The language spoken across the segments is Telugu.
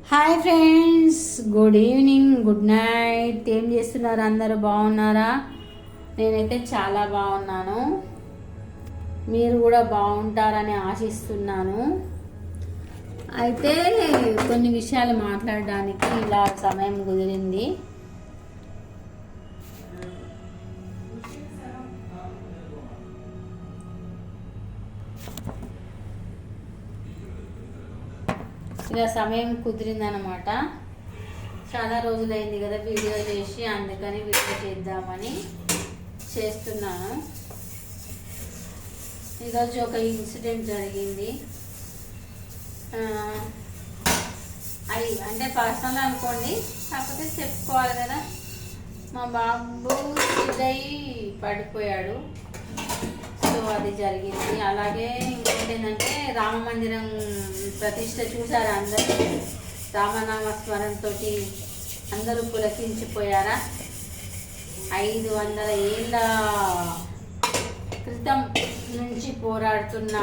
Hi friends, good evening, good night. ఏం చేస్తున్నారు? అందరూ బాగున్నారా? నేనైతే చాలా బాగున్నాను. మీరు కూడా బాగుంటారని ఆశిస్తున్నాను. అయితే కొన్ని విషయాలు మాట్లాడడానికి ఇలా సమయం కుదిరింది. ఇలా సమయం కుదిరిందనమాట. చాలా రోజులైంది కదా వీడియో చేసి, అందుకని వీడియో చేద్దామని చేస్తున్నాను. ఈరోజు ఒక ఇన్సిడెంట్ జరిగింది. అది అంటే పర్సనల్ అనుకోండి, కాకపోతే చెప్పుకోవాలి కదా. మా బాబు ఇద్దయి పడిపోయాడు, సో అది జరిగింది. అలాగే ఇంకోటి ఏంటంటే, రామ మందిరం ప్రతిష్ట చూసారా? అందరూ రామనామస్మరణతో అందరూ పులకించిపోయారా? 500 ఏళ్ళ క్రితం నుంచి పోరాడుతున్న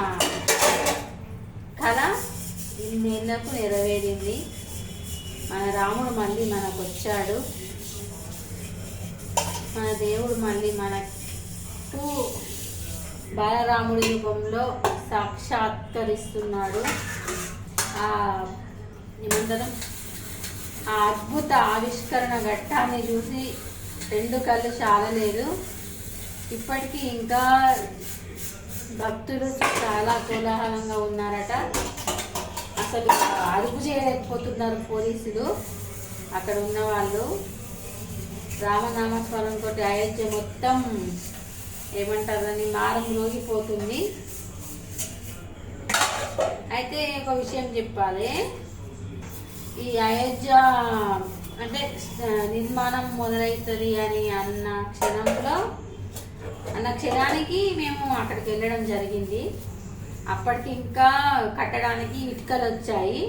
కళ ఇన్నేళ్లకు నెరవేరింది. మన రాముడు మళ్ళీ మనకు వచ్చాడు. మన దేవుడు మళ్ళీ మనకు బాలరాముడి రూపంలో సాక్షాత్కరిస్తున్నాడు. ఏమంటారు, ఆ అద్భుత ఆవిష్కరణ ఘట్టాన్ని చూసి 2 కళ్ళు చాలలేదు. ఇప్పటికీ ఇంకా భక్తులు చాలా కోలాహలంగా ఉన్నారట. అసలు అదుపు చేయలేకపోతున్నారు పోలీసులు, అక్కడ ఉన్న వాళ్ళు. రామనామస్మరణతో అయోధ్య మొత్తం ఏమంటారని మారం రోగిపోతుంది. అయితే ఒక విషయం చెప్పాలి. ఈ అయోధ్య అంటే నిర్మాణం మొదలవుతుంది అని అన్న క్షణానికి మేము అక్కడికి వెళ్ళడం జరిగింది. అప్పటికి ఇంకా కట్టడానికి ఇటుకలు వచ్చాయి.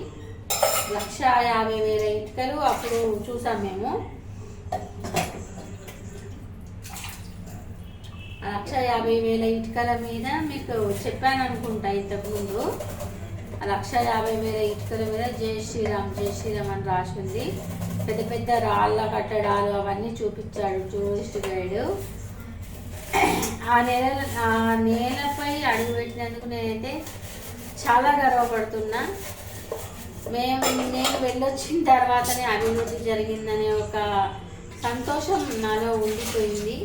150,000 ఇటుకలు అప్పుడు చూసాం మేము. 150,000 ఇటుకల మీద మీకు చెప్పాను అనుకుంటా ఇంతకుముందు. 150,000 ఇటుకల మీద జై శ్రీరామ్ జై శ్రీరామ్ అని రాసి ఉంది. పెద్ద పెద్ద రాళ్ళ కట్టడాలు అవన్నీ చూపించాడు టూరిస్ట్ గైడ్. ఆ నేలపై అడుగు పెట్టినందుకు నేనైతే చాలా గర్వపడుతున్నా. నేను వెళ్ళొచ్చిన తర్వాతనే అభివృద్ధి జరిగిందనే ఒక సంతోషం నాలో ఉండిపోయింది.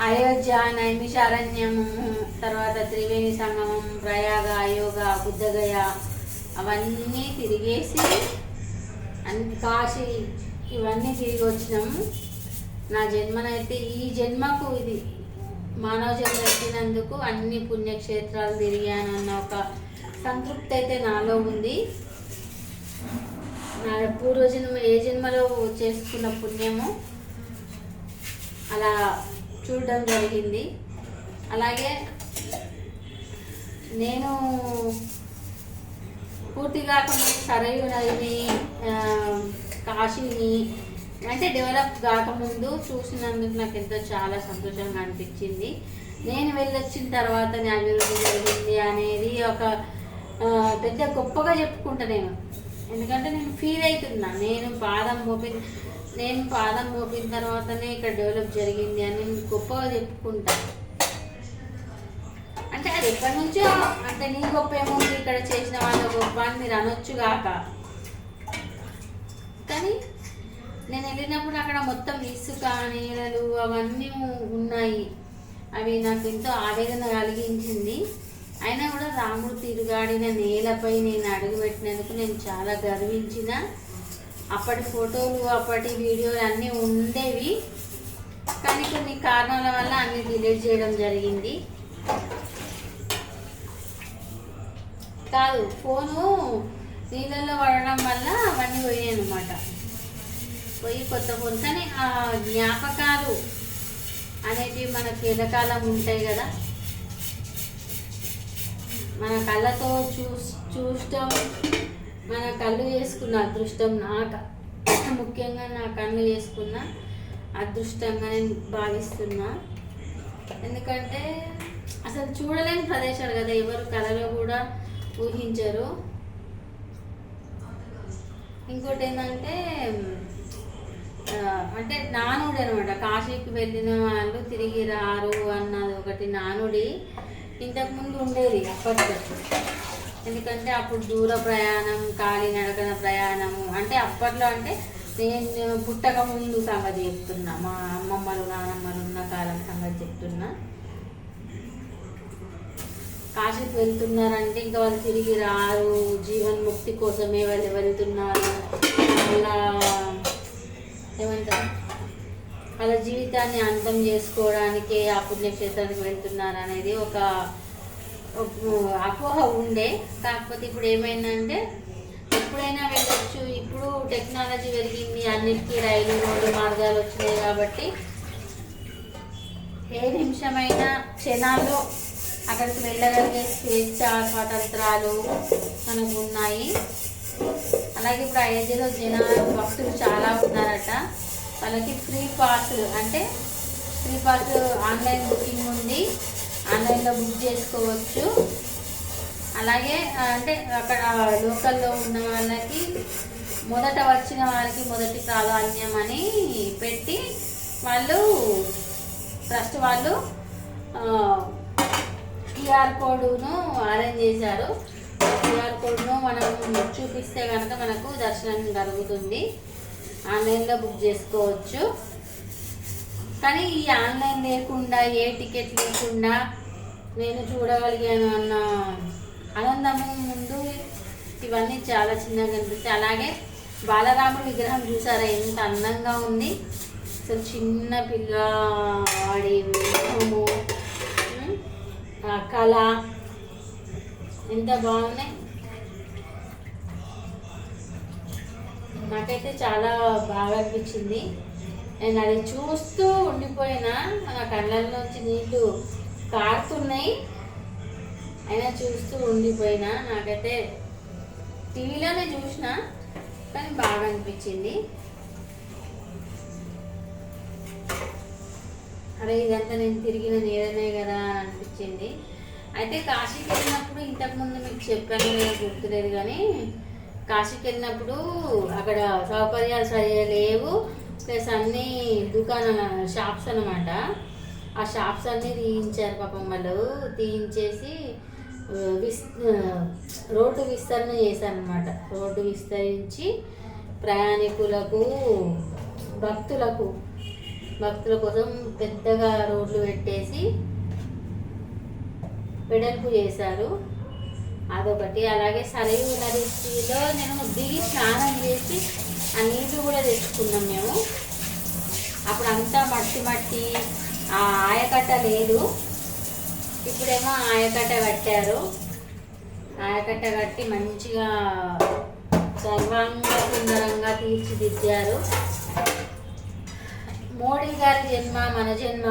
అయోధ్య, నైమిషారణ్యము, తర్వాత త్రివేణి సంగమం, ప్రయాగ, అయోగ, బుద్ధగయ అవన్నీ తిరిగేసి కాశీ ఇవన్నీ తిరిగి వచ్చినాము. నా జన్మనైతే ఈ జన్మకు ఇది మానవ జన్మ ఎత్తినందుకు అన్ని పుణ్యక్షేత్రాలు తిరిగాను అన్న ఒక సంతృప్తి అయితే నాలో ఉంది. నా పూర్వజన్మ ఏ జన్మలో చేసుకున్న పుణ్యము అలా చూడడం జరిగింది. అలాగే నేను పూర్తిగా సరయూ నదిని, కాశీని అంటే డెవలప్ కాకముందు చూసినందుకు నాకు ఎంతో చాలా సంతోషంగా అనిపించింది. నేను వెళ్ళొచ్చిన తర్వాతనే అభివృద్ధి జరిగింది అనేది ఒక పెద్ద గొప్పగా చెప్పుకుంటా నేను. ఎందుకంటే నేను ఫీల్ అవుతున్నా, నేను పాదం మోపిన తర్వాతనే ఇక్కడ డెవలప్ జరిగింది అని నేను గొప్పగా చెప్పుకుంటా. అంటే అది ఎప్పటి నుంచో, అంటే నీ గొప్ప ఏముంది ఇక్కడ చేసిన వాళ్ళ గొప్ప అని మీరు అనొచ్చు కాక, కానీ నేను వెళ్ళినప్పుడు అక్కడ మొత్తం ఇసుక, నీళ్ళలు అవన్నీ ఉన్నాయి. అవి నాకు ఎంతో ఆవేదన కలిగించింది. అయినా కూడా రాముడు తిరుగాడిన నేలపై నేను అడుగుపెట్టినందుకు నేను చాలా గర్వించిన. అప్పటి ఫోటోలు, అప్పటి వీడియోలు అన్నీ ఉండేవి, కానీ కొన్ని కారణాల వల్ల అన్నీ డిలీట్ చేయడం జరిగింది. కాదు, ఫోను నీళ్ళల్లో పడడం వల్ల అవన్నీ పోయాయి అన్నమాట. పోయి కొత్త ఫోన్. కానీ ఆ జ్ఞాపకాలు అనేటివి మనకు ఎల్లకాలం ఉంటాయి కదా. మన కళ్ళతో చూడటం, మన కళ్ళు చేసుకున్న అదృష్టం, ముఖ్యంగా నా కళ్ళు చేసుకున్న అదృష్టంగా నేను భావిస్తున్నా. ఎందుకంటే అసలు చూడలేని ప్రదేశాలు కదా, ఎవరు కళలో కూడా ఊహించరు. ఇంకోటి ఏంటంటే అంటే నానుడి అనమాట, కాశీకి వెళ్ళిన వాళ్ళు తిరిగి రారు అన్నది ఒకటి నానుడి ఇంతకుముందు ఉండేది అప్పట్లో. ఎందుకంటే అప్పుడు దూర ప్రయాణం, కాలినడకన ప్రయాణము, అంటే అప్పట్లో అంటే నేను పుట్టక ముందు సంగతి చెప్తున్నా, మా అమ్మమ్మలు నానమ్మలు ఉన్న కాలం సంగతి చెప్తున్నా. కాశీకి వెళ్తున్నారంటే ఇంకా వాళ్ళు తిరిగి రారు, జీవన్ముక్తి కోసమే వాళ్ళు వెళ్తున్నారు, అలా ఏమంటారు, వాళ్ళ జీవితాన్ని అంతం చేసుకోవడానికే ఆ పుణ్యక్షేత్రానికి వెళ్తున్నారు అనేది ఒక అపోహ ఉండే. కాకపోతే ఇప్పుడు ఏమైందంటే ఎప్పుడైనా వెళ్ళొచ్చు. ఇప్పుడు టెక్నాలజీ పెరిగింది, అన్నిటికీ రైలు రోడ్డు మార్గాలు వచ్చినాయి కాబట్టి ఏ నిమిషమైనా క్షణాల్లో అక్కడికి వెళ్ళగలిగే స్వేచ్ఛ స్వాతంత్రాలు మనకు ఉన్నాయి. అలాగే ఇప్పుడు అయోధ్యలో భక్తులు చాలా ఉన్నారట. వాళ్ళకి ఫ్రీ పాస్లు, అంటే ఫ్రీ పాస్ ఆన్లైన్ బుకింగ్ ఉంది, ఆన్లైన్లో బుక్ చేసుకోవచ్చు. అలాగే అంటే అక్కడ లోకల్లో ఉన్న వాళ్ళకి మొదట వచ్చిన వారికి మొదటి ప్రాధాన్యం అని పెట్టి వాళ్ళు ట్రస్ట్ వాళ్ళు క్యూఆర్ కోడ్ను అరేంజ్ చేశారు. క్యూఆర్ కోడ్ను మనం చూపిస్తే కనుక మనకు దర్శనం జరుగుతుంది. ఆన్లైన్లో బుక్ చేసుకోవచ్చు. కానీ ఈ ఆన్లైన్ లేకుండా, ఏ టికెట్ లేకుండా నేను చూడగలిగాను అన్న ఆనందము ముందు ఇవన్నీ చాలా చిన్నగా కనిపిస్తాయి. అలాగే బాలరాముడి విగ్రహం చూసారా, ఎంత అందంగా ఉంది. అసలు చిన్న పిల్లవాడి విగ్రహము, ఆ కళ ఎంత బాగున్నాయి. నాకైతే చాలా బాగా అనిపించింది. నేను అది చూస్తూ ఉండిపోయినా, నా కళ్ళల్లోంచి నీళ్ళు కారుతున్నాయి, అయినా చూస్తూ ఉండిపోయినా. నాకైతే టీవీలోనే చూసిన, కానీ బాగా అనిపించింది. అరే ఇదంతా నేను తిరిగిన నేరనే కదా అని అనిపించింది. అయితే కాశీకి వెళ్ళినప్పుడు ఇంతకుముందు మీకు చెప్పాను నేను గుర్తులేదు, కానీ కాశీకి వెళ్ళినప్పుడు అక్కడ సౌకర్యాలు సరిగా లేవు, ప్లస్ అన్నీ దుకాణాల షాప్స్ అనమాట. ఆ షాప్స్ అన్నీ తీయించారు పాపం వాళ్ళు. తీయించేసి రోడ్డు విస్తరణ చేశారనమాట. రోడ్డు విస్తరించి ప్రయాణికులకు, భక్తుల కోసం పెద్దగా రోడ్లు పెట్టేసి వెడల్పు చేశారు. అదొకటి. అలాగే సరైన నదిలో నేను దిగి స్నానం చేసి ఆ నీళ్ళు కూడా తెచ్చుకున్నాం మేము. అప్పుడు అంతా మట్టి, ఆ ఆయకట్ట లేదు. ఇప్పుడేమో ఆయకట్ట కట్టారు. ఆయకట్ట కట్టి మంచిగా సర్వాంగ సుందరంగా తీర్చిదిద్దారు. మోడీ గారి జన్మ, మన జన్మ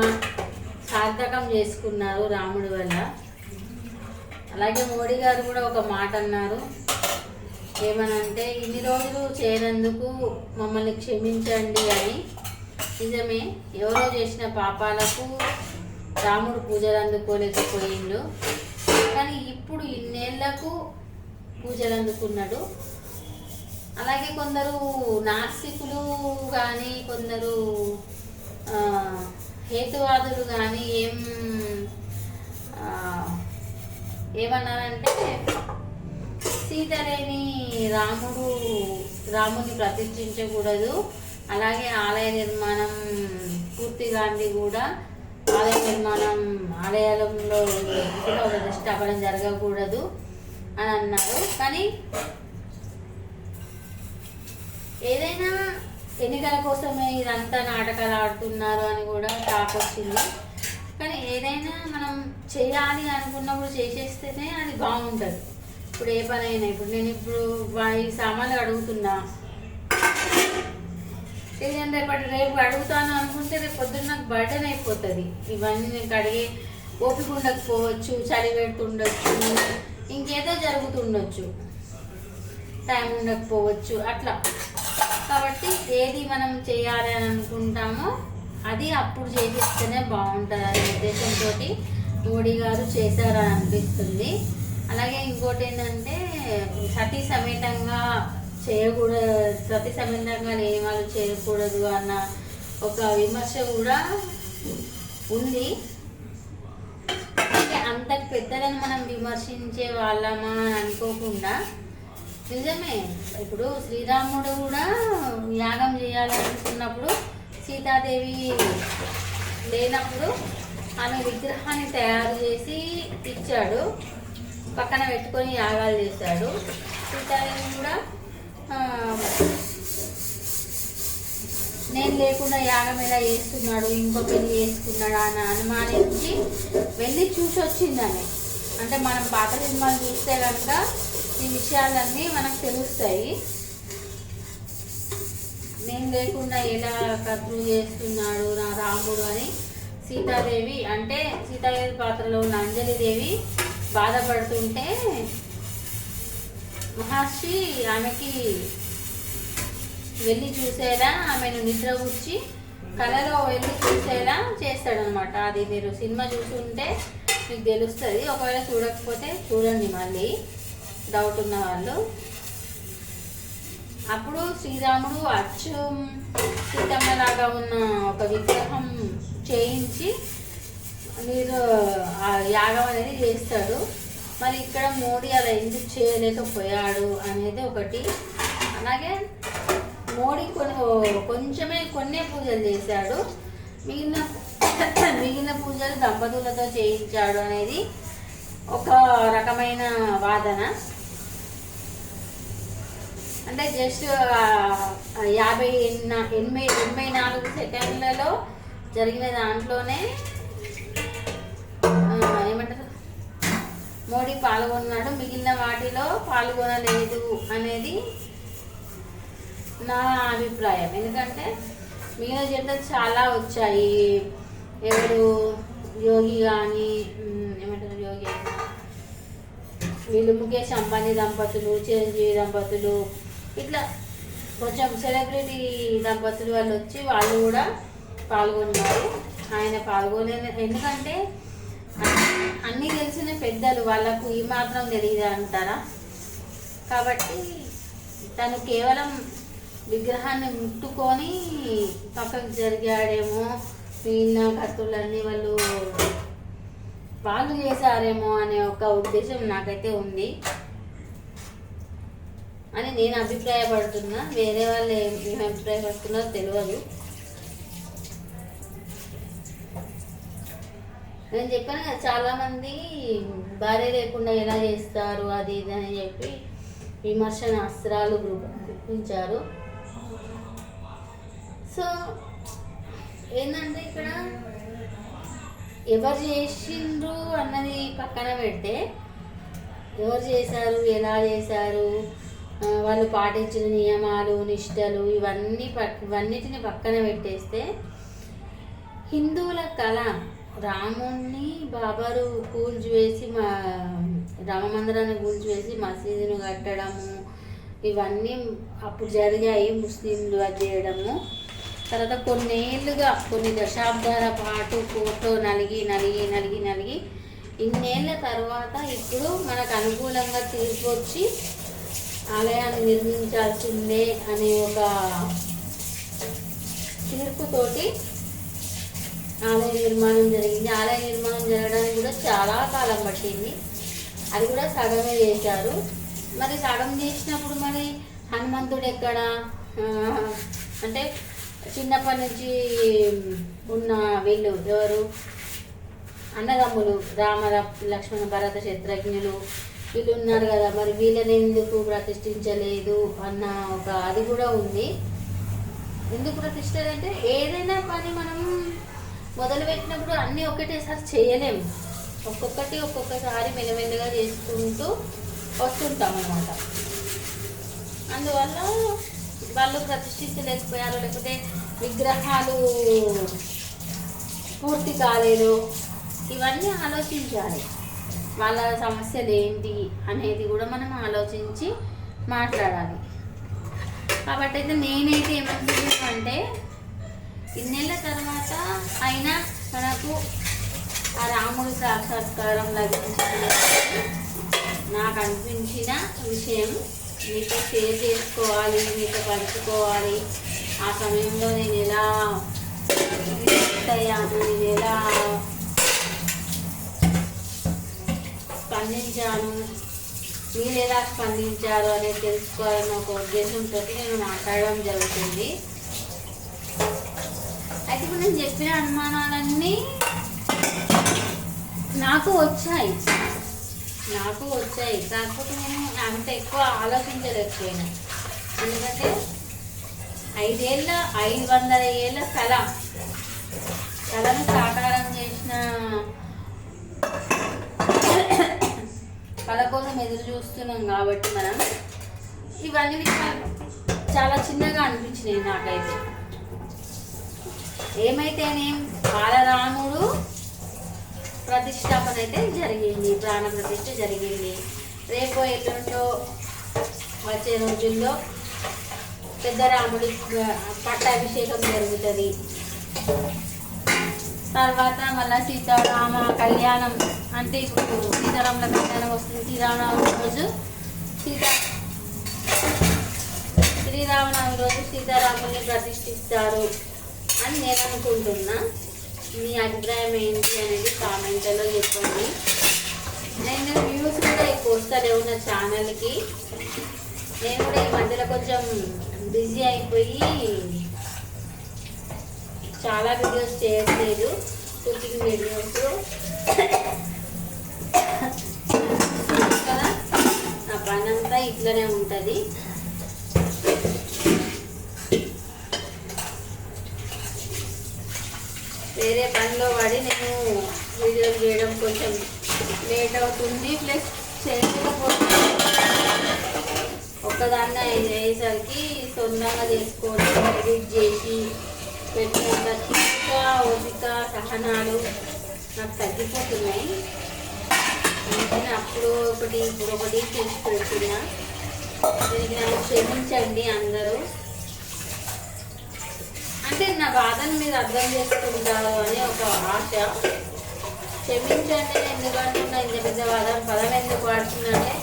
సార్థకం చేసుకున్నారు రాముడి వల్ల. అలాగే మోడీ గారు కూడా ఒక మాట అన్నారు, ఏమనంటే ఇన్ని రోజులు చేయనందుకు మమ్మల్ని క్షమించండి అని. నిజమే, ఎవరో చేసిన పాపాలకు రాముడు పూజలు అందుకోలేకపోయిండు, కానీ ఇప్పుడు ఇన్నేళ్లకు పూజలు అందుకున్నాడు. అలాగే కొందరు నాస్తికులు కానీ, కొందరు హేతువాదులు కానీ ఏమన్నారంటే సీత లేని రాముని ప్రతిష్ఠించకూడదు, అలాగే ఆలయ నిర్మాణం పూర్తిగాంది కూడా, ఆలయ నిర్మాణం ఆలయాలలో కూడా ప్రతిష్టాపన జరగకూడదు అని అన్నారు. కానీ ఏదైనా ఎన్నికల కోసమే ఇదంతా నాటకాలు ఆడుతున్నారు అని కూడా టాక్ వచ్చింది. కానీ ఏదైనా మనం చేయాలి అనుకున్నప్పుడు చేసేస్తేనే అది బాగుంటుంది. ఇప్పుడు ఏ పనైనా, ఇప్పుడు నేను ఈ సామాన్లు అడుగుతున్నా, నేను రేపు అడుగుతాను అనుకుంటే రేపు పొద్దున్న నాకు బర్డెన్ అయిపోతుంది. ఇవన్నీ నేను అడిగే ఓపిక ఉండకపోవచ్చు, చలి పెడుతుండొచ్చు, ఇంకేదో జరుగుతుండొచ్చు, టైం ఉండకపోవచ్చు, అట్లా. కాబట్టి ఏది మనం చేయాలి అని అనుకుంటామో అది అప్పుడు చేసేస్తేనే బాగుంటుంది అనే ఉద్దేశంతో మోడీ గారు చేశారని అనిపిస్తుంది. అలాగే ఇంకోటి ఏంటంటే సతీ సమేతంగా సతీ సమేతంగా లేని వాళ్ళు చేయకూడదు అన్న ఒక విమర్శ కూడా ఉంది. అంటే అంతటి పెద్దలను మనం విమర్శించే వాళ్ళమా అని అనుకోకుండా, నిజమే ఇప్పుడు శ్రీరాముడు కూడా యాగం చేయాలనుకున్నప్పుడు సీతాదేవి లేనప్పుడు ఆమె విగ్రహాన్ని తయారు చేసి ఇచ్చాడు, పక్కన పెట్టుకొని యాగాలు చేశాడు. సీతాదేవి కూడా నేను లేకుండా యాగం ఎలా చేస్తున్నాడు, ఇంకో పెళ్లి చేసుకున్నాడు అని అనుమానించి వెళ్ళి చూసి వచ్చిందని. అంటే మనం పాత సినిమాలు చూస్తే కనుక ఈ విషయాలన్నీ మనకు తెలుస్తాయి. నేను లేకుండా ఎలా కర్తృ చేస్తున్నాడు నా రాముడు అని సీతాదేవి, అంటే సీతాదేవి పాత్రలో ఉన్న అంజలిదేవి బాధపడుతుంటే మహర్షి ఆమెకి వెళ్ళి చూసేలా, ఆమెను నిద్రపుచ్చి కళలో వెళ్ళి చూసేలా చేస్తాడనమాట. అది మీరు సినిమా చూసుంటే మీకు తెలుస్తుంది. ఒకవేళ చూడకపోతే చూడండి మళ్ళీ, డౌట్ ఉన్న వాళ్ళు. అప్పుడు శ్రీరాముడు అచ్చు సీతమ్మలాగా ఉన్న ఒక విగ్రహం చేయించి మీరు ఆ యాగం అనేది చేస్తాడు. మరి ఇక్కడ మోడీ అలా ఎందుకు చేయలేకపోయాడు అనేది ఒకటి. అలాగే మోడీ కొన్నే పూజలు చేశాడు, మిగిలిన పూజలు దంపతులతో చేయించాడు అనేది ఒక రకమైన వాదన. అంటే జస్ట్ 84 సెకండ్లలో జరిగిన దాంట్లోనే ఏమంటారు మోడీ పాల్గొన్నాడు, మిగిలిన వాటిలో పాల్గొనలేదు అనేది నా అభిప్రాయం. ఎందుకంటే మిగిలిన జంటలు చాలా వచ్చాయి. ఎవరు యోగి కానీ ఏమంటారు యోగి వీళ్ళు ముఖేష్ అంబానీ దంపతులు, చిరంజీవి దంపతులు, ఇట్లా కొంచెం సెలబ్రిటీ దంపతులు వాళ్ళు వచ్చి వాళ్ళు కూడా పాల్గొన్నారు. ఆయన పాల్గొలేదు. ఎందుకంటే అన్నీ తెలిసిన పెద్దలు, వాళ్ళకు ఈ మాత్రం తెలియదు అంటారా? కాబట్టి తను కేవలం విగ్రహాన్ని ముట్టుకొని పక్కకు జరిగాడేమో, మిగిలిన కత్తులన్నీ వాళ్ళు చేశారేమో అనే ఒక ఉద్దేశం నాకైతే ఉంది అని నేను అభిప్రాయపడుతున్నా. వేరే వాళ్ళు ఏం అభిప్రాయపడుతున్నారో తెలియదు. నేను చెప్పాను కదా, చాలామంది భార్య లేకుండా ఎలా చేస్తారు అది ఇది అని చెప్పి విమర్శన అస్త్రాలు గుప్పించారు. సో ఏంటంటే ఇక్కడ ఎవరు చేసిండ్రు అన్నది పక్కన పెడితే, ఎవరు చేశారు, ఎలా చేశారు, వాళ్ళు పాటించిన నియమాలు, నిష్టలు, ఇవన్నిటిని పక్కన పెట్టేస్తే హిందువుల కళ రాముణ్ణి బాబరు కూల్చివేసి రామమందిరాన్ని కూల్చివేసి మసీదును కట్టడము, ఇవన్నీ అప్పుడు జరిగాయి. ముస్లింలు అది చేయడము. తర్వాత కొన్ని దశాబ్దాల పాటు కోర్టులో నలిగి ఇన్నేళ్ల తర్వాత ఇప్పుడు మనకు అనుకూలంగా తీర్పు వచ్చి ఆలయాన్ని నిర్మించాల్సిందే అనే ఒక తీర్పుతోటి ఆలయ నిర్మాణం జరిగింది. ఆలయ నిర్మాణం జరగడానికి కూడా చాలా కాలం పట్టింది. అది కూడా సగమే చేశారు. మరి సగం చేసినప్పుడు మరి హనుమంతుడు ఎక్కడ? అంటే చిన్నప్పటి నుంచి ఉన్న వీళ్ళు ఎవరు అన్నదమ్ములు రామ లక్ష్మణ భరత శత్రుఘ్నులు వీళ్ళు ఉన్నారు కదా, మరి వీళ్ళని ఎందుకు ప్రతిష్ఠించలేదు అన్న ఒక అది కూడా ఉంది. ఎందుకు ప్రతిష్ఠలంటే ఏదైనా పని మనం మొదలుపెట్టినప్పుడు అన్నీ ఒకటేసారి చేయలేము. ఒక్కొక్కసారి మెల్లమెల్లగా చేసుకుంటూ వస్తుంటాం అన్నమాట. అందువల్ల వాళ్ళు ప్రతిష్ఠించలేకపోయారు, లేకపోతే విగ్రహాలు పూర్తి కాలేదు. ఇవన్నీ ఆలోచించాలి. వాళ్ళ సమస్యలు ఏంటి అనేది కూడా మనం ఆలోచించి మాట్లాడాలి. కాబట్టి అయితే నేనైతే ఏమనుకుంటున్నాను అంటే, ఇన్నేళ్ల తర్వాత అయినా మనకు ఆ రాముడి సాక్షాత్కారం లభించింది. నాకు అనిపించిన విషయం మీతో షేర్ చేసుకోవాలి, మీతో పంచుకోవాలి. ఆ సమయంలో నేను ఎలా రియాక్ట్ అయ్యాను, నేను ఎలా స్పందించాను, మీరు ఎలా స్పందించారు అనేది తెలుసుకోవాలని ఒక ఉద్దేశంతో నేను మాట్లాడడం జరుగుతుంది. అయితే ఇప్పుడు నేను చెప్పిన అనుమానాలన్నీ నాకు వచ్చాయి, కాకపోతే నేను అంత ఎక్కువ ఆలోచించలేకపోయినా. ఎందుకంటే 500 ఏళ్ళ కళను సాకారం చేసిన కళ కోసం ఎదురు చూస్తున్నాం కాబట్టి మనం ఇవన్నీ చాలా చిన్నగా అనిపించినాయి నాకైతే. ఏమైతేనేం బాలరాముడు ప్రతిష్టాపన అయితే జరిగింది, ప్రాణ ప్రతిష్ఠ జరిగింది. రేపో ఎల్లుండో వచ్చే రోజుల్లో పెద్ద రాముడి పట్టాభిషేకం జరుగుతుంది. తర్వాత మళ్ళీ సీతారామ కళ్యాణం, అంటే ఇప్పుడు సీతారాముల కళ్యాణం వస్తుంది. శ్రీరామనవమి రోజు సీతారాముల్ని ప్రతిష్ఠిస్తారు అని నేను అనుకుంటున్నా. మీ అభిప్రాయం ఏంటి అనేది కామెంట్లలో చెప్పండి. నేను వ్యూస్ కూడా ఎక్కువ వస్తలేవు నా ఛానల్కి. నేను కూడా ఈ మధ్యలో కొంచెం బిజీ అయిపోయి చాలా వీడియోస్ చేయట్లేదు, కుకింగ్ వీడియోస్ కదా. నా పని అంతా ఇట్లనే ఉంటుంది. వేరే పనిలో పడి నేను వీడియోలు చేయడం కొంచెం లేట్ అవుతుంది, ప్లస్ చేయలేకపోతుంది. ఒక్కదాన్ని అయ్యేసరికి తొందరగా చేసుకొని ఎడిట్ చేసి పెట్టినంత ఓపిక సహనాలు నాకు తగ్గిపోతున్నాయి. అందుకని అప్పుడు ఒకటి ఇప్పుడు ఒకటి చేసి పెడుతున్నా. దీనికి నన్ను క్షమించండి అందరూ. అంటే నా బాధను మీరు అర్థం చేసుకుంటారు అని ఒక ఆశ. క్షమించండి. ఎందుకంటున్నా ఇంత పెద్ద పదం ఎందుకు వాడుతున్నానే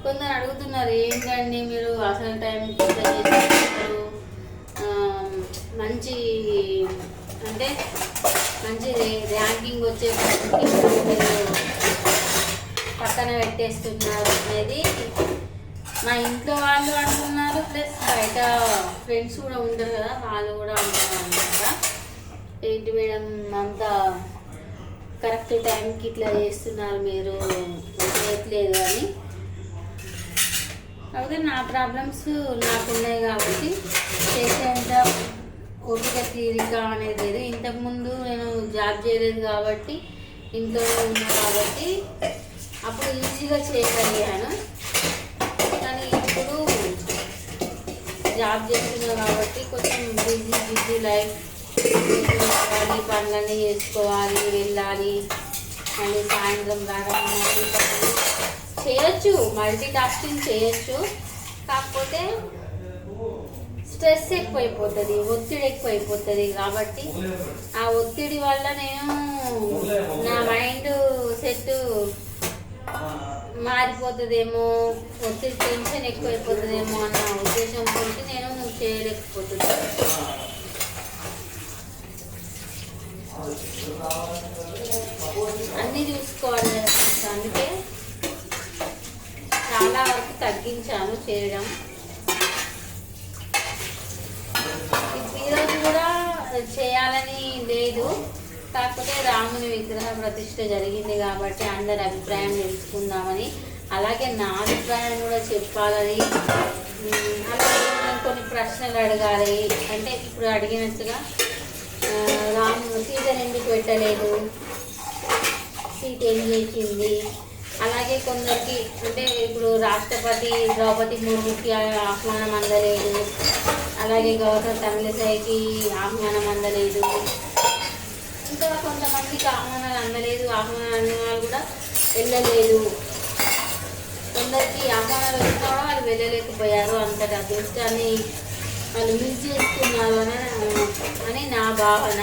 కొందరు అడుగుతున్నారు, ఏంటండి మీరు అసలు టైంకి చేస్తారు, మంచి అంటే మంచి ర్యాంకింగ్ వచ్చే మీరు పక్కన పెట్టేస్తున్నారు అనేది మా ఇంట్లో వాళ్ళు అంటున్నారు, ప్లస్ బయట ఫ్రెండ్స్ కూడా ఉంటారు కదా, వాళ్ళు కూడా అంటారు అన్నమాట. ఏంటి మేడం అంతా కరెక్ట్ టైంకి ఇట్లా చేస్తున్నారు మీరు చేయట్లేదు అని. కాకపోతే నా ప్రాబ్లమ్స్ నాకున్నాయి కాబట్టి చేసేంత ఓపిక తీరిక అనేది లేదు. ఇంతకుముందు నేను జాబ్ చేయలేదు కాబట్టి, ఇంట్లోనే ఉన్నా కాబట్టి అప్పుడు ఈజీగా చేయగలిగాను. కానీ ఇప్పుడు జాబ్ చేస్తున్నా కాబట్టి కొంచెం బిజీ లైఫ్, పనులన్నీ చేసుకోవాలి, వెళ్ళాలి, మళ్ళీ సాయంత్రం రాగానే చేయొచ్చు, మల్టీ టాస్కింగ్ చేయొచ్చు. కాకపోతే స్ట్రెస్ ఎక్కువైపోతుంది, ఒత్తిడి ఎక్కువైపోతుంది. కాబట్టి ఆ ఒత్తిడి వల్ల నేను నా మైండ్ సెట్ మారిపోతుందేమో, ఒత్తిడి టెన్షన్ ఎక్కువైపోతుందేమో అన్న ఉద్దేశంతో నేను చేయలేకపోతున్నాను. అన్నీ చూసుకోవాలి కదా, అందుకే చాలా వరకు తగ్గించాను చేయడం. ఈరోజు కూడా చేయాలని లేదు, కాకపోతే రాముని విగ్రహ ప్రతిష్ఠ జరిగింది కాబట్టి అందరి అభిప్రాయం తెలుసుకుందామని, అలాగే నా అభిప్రాయం కూడా చెప్పాలని, అలాగే కొన్ని ప్రశ్నలు అడగాలి. అంటే ఇప్పుడు అడిగినట్టుగా సీతను ఎందుకు పెట్టలేదు, సీత ఏం చేసింది, అలాగే కొందరికి అంటే ఇప్పుడు రాష్ట్రపతి ద్రౌపది ముర్ముకి ఆహ్వానం అందలేదు, అలాగే గవర్నర్ తమిళసైకి ఆహ్వానం అందలేదు, ఇంకా కొంతమందికి ఆహ్వానాలు అందలేదు, ఆహ్వానాలు అన్న వాళ్ళు కూడా వెళ్ళలేదు. కొందరికి ఆహ్వానాలు వచ్చినా కూడా వాళ్ళు వెళ్ళలేకపోయారు. అంతటి అదృష్టాన్ని వాళ్ళు మిస్ చేస్తున్నారు అని నా భావన.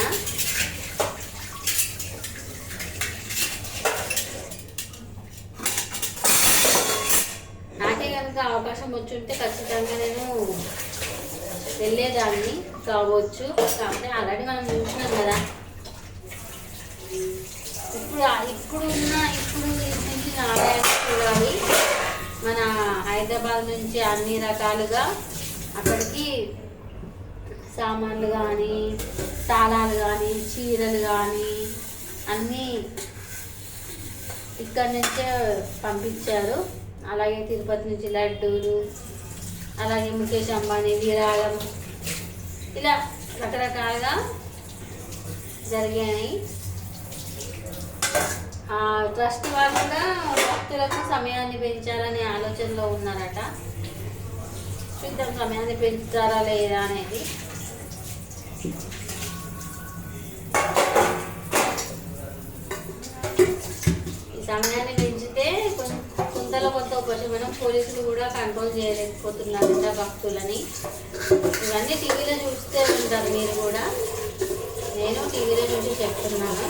కనుక అవకాశం వచ్చి ఉంటే ఖచ్చితంగా నేను వెళ్ళేదాన్ని కావచ్చు. కాబట్టి ఆల్రెడీ మనం చూసినాం కదా. ఇప్పుడు నుంచి ఆదాయాన్ని చూడాలి. మన హైదరాబాద్ నుంచి అన్ని రకాలుగా అక్కడికి సామాన్లు కానీ, తాళాలు కానీ, చీరలు కానీ అన్నీ ఇక్కడి నుంచే పంపించారు. అలాగే తిరుపతి నుంచి లడ్డూలు, అలాగే ముఖేష్ అంబానీ విరాళం, ఇలా రకరకాలుగా జరిగాయి. ట్రస్ట్ వాళ్ళు కూడా భక్తులకు సమయాన్ని పెంచాలనే ఆలోచనలో ఉన్నారట. చూద్దాం సమయాన్ని పెంచుతారా లేదా అనేది. ఈ సమయాన్ని పెంచితే కొంతలో కొంత ఉపశమనం. పోలీసులు కూడా కంట్రోల్ చేయలేకపోతున్నారంట భక్తులని. ఇవన్నీ టీవీలో చూస్తే ఉంటారు మీరు కూడా, నేను టీవీలో చూసి చెప్తున్నాను.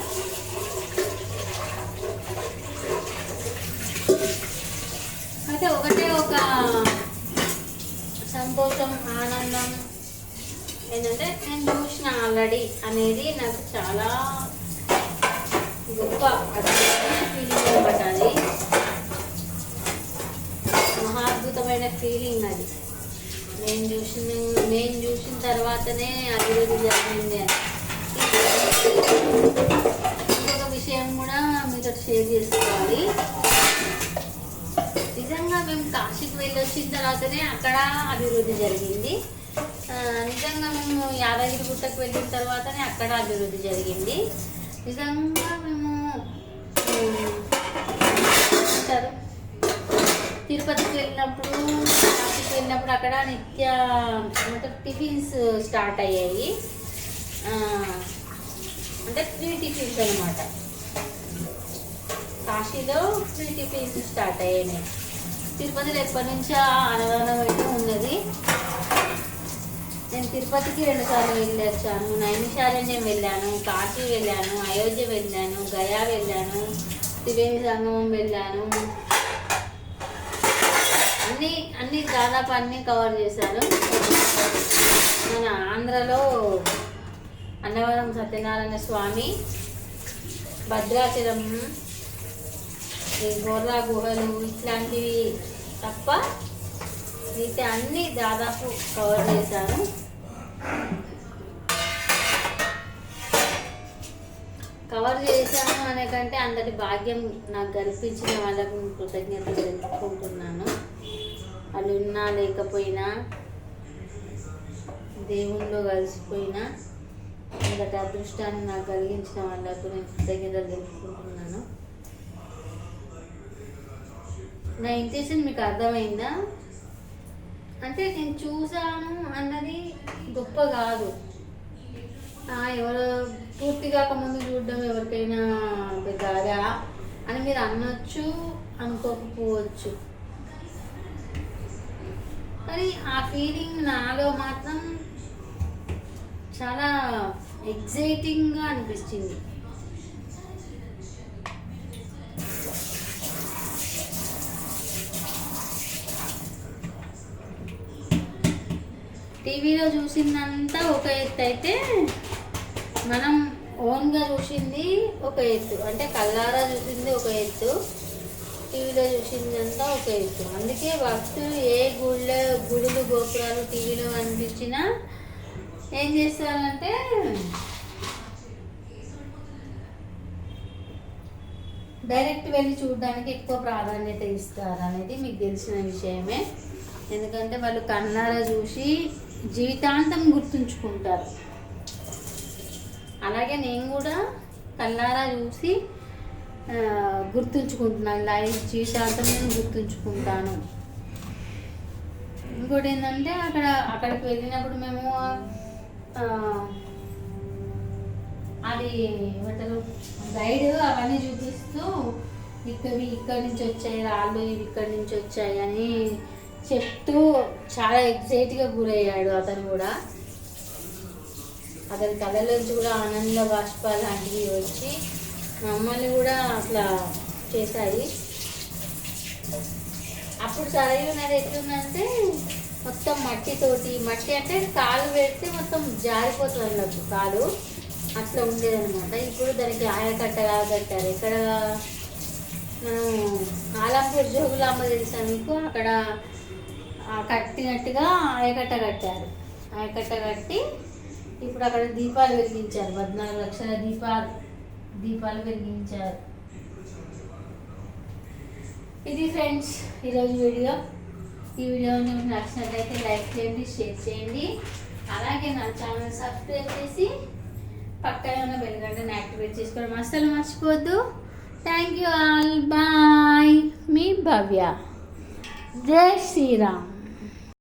అయితే ఒకటే ఒక సంతోషం, ఆనందం ఏంటంటే నేను చూసిన ఆల్రెడీ అనేది నాకు చాలా గొప్ప ఫీలింగ్ అనమాట. అది మహాద్భుతమైన ఫీలింగ్. అది నేను చూసిన తర్వాతనే అభివృద్ధి జరిగింది అని. ఇంకొక విషయం కూడా మీతో షేర్ చేసుకోవాలి. నిజంగా మేము కాశీకి వెళ్ళి వచ్చిన తర్వాతనే అక్కడ అభివృద్ధి జరిగింది. నిజంగా మేము యాదగిరి గుట్టకు వెళ్ళిన తర్వాతనే అక్కడ అభివృద్ధి జరిగింది. నిజంగా మేము తిరుపతికి వెళ్ళినప్పుడు, కాశీకి వెళ్ళినప్పుడు అక్కడ నిత్య టిఫిన్స్ స్టార్ట్ అయ్యాయి. అంటే ఫ్రీ టిఫిన్స్ అనమాట. కాశీలో ఫ్రీ టిఫిన్స్ స్టార్ట్ అయ్యాయి. తిరుపతిలో ఎప్పటి నుంచో ఆనవానం అయితే ఉన్నది. నేను తిరుపతికి 2 సార్లు వెళ్ళి వచ్చాను. నైమిషారణ్యం వెళ్ళాను, కాశీ వెళ్ళాను, అయోధ్య వెళ్ళాను, గయా వెళ్ళాను, త్రివేణి సంగమం వెళ్ళాను. అన్నీ దాదాపు అన్నీ కవర్ చేశాను. మన ఆంధ్రలో అన్నవరం సత్యనారాయణ స్వామి, భద్రాచలం, ఈ గోర్రా గుహలు ఇట్లాంటివి తప్ప మిగతా అన్నీ దాదాపు కవర్ చేశాను. అనే కంటే అంతటి భాగ్యం నాకు కల్పించిన వాళ్ళకు కృతజ్ఞతలు తెలుపుకుంటున్నాను. వాళ్ళు ఉన్నా లేకపోయినా, దేవుళ్ళలో కలిసిపోయినా అంతటి అదృష్టాన్ని నాకు కలిగించిన వాళ్ళకు నేను కృతజ్ఞతలు తెలుపుకుంటున్నాను. నా ఇంటెన్షన్ మీకు అర్థమైందా? అంటే నేను చూసాను అన్నది గొప్ప కాదు. ఎవరో పూర్తి కాకముందు చూడడం ఎవరికైనా పెద్దగా అని మీరు అనొచ్చు, అనుకోకపోవచ్చు. కానీ ఆ ఫీలింగ్ నాలో మాత్రం చాలా ఎగ్జైటింగ్గా అనిపించింది. టీవీలో చూసిందంతా ఒక ఎత్తు అయితే, మనం ఓన్గా చూసింది ఒక ఎత్తు. అంటే కళ్ళారా చూసింది ఒక ఎత్తు, టీవీలో చూసిందంతా ఒక ఎత్తు. అందుకే భక్తులు ఏ గుడులు గోపురాలు టీవీలో కనిపించినా ఏం చేస్తారంటే డైరెక్ట్ వెళ్ళి చూడడానికి ఎక్కువ ప్రాధాన్యత ఇస్తారు అనేది మీకు తెలిసిన విషయమే. ఎందుకంటే వాళ్ళు కన్నారా చూసి జీవితాంతం గుర్తుంచుకుంటారు. అలాగే నేను కూడా కళ్ళారా చూసి గుర్తుంచుకుంటున్నాను. లైఫ్ జీవితాంతం నేను గుర్తుంచుకుంటాను. ఇంకోటి ఏంటంటే అక్కడికి వెళ్ళినప్పుడు మేము అది ఏమంటారు గైడ్ అవన్నీ చూపిస్తూ ఇక్కడి నుంచి వచ్చాయి రాళ్ళు, ఇవి ఇక్కడి నుంచి వచ్చాయి అని చెప్తూ చాలా ఎగ్జైట్గా గురయ్యాడు అతను కూడా. అతని కళ్ళలోంచి కూడా ఆనంద బాష్పాలు లాంటివి వచ్చి మమ్మల్ని కూడా అట్లా చేశాయి. అప్పుడు సరైన ఉన్నది ఎట్లుందంటే మొత్తం మట్టి అంటే కాలు పెడితే మొత్తం జారిపోతుంది అన్నట్టు కాలు, అట్లా ఉండేదన్నమాట. ఇప్పుడు దానికి ఆయకట్టగా కట్టారు. ఇక్కడ మనం ఆలంపూర్ జోగులాంబ తెలుసా మీకు, అక్కడ కట్టినట్టుగా ఆయకట్ట కట్టారు. ఆయకట్ట కట్టి ఇప్పుడు అక్కడ దీపాలు వెలిగించారు. 14 లక్షల దీపాలు వెలిగించారు. ఇది ఫ్రెండ్స్ ఈరోజు వీడియో. ఈ వీడియో మీకు నచ్చినట్లయితే లైక్ చేయండి, షేర్ చేయండి. అలాగే నా ఛానల్ సబ్స్క్రైబ్ చేసి పక్కన ఉన్న బెల్ గంటని యాక్టివేట్ చేసుకోవడం అస్సలు మర్చిపోద్దు. Thank you all. బాయ్. మీ భవ్య. జై శ్రీరామ్.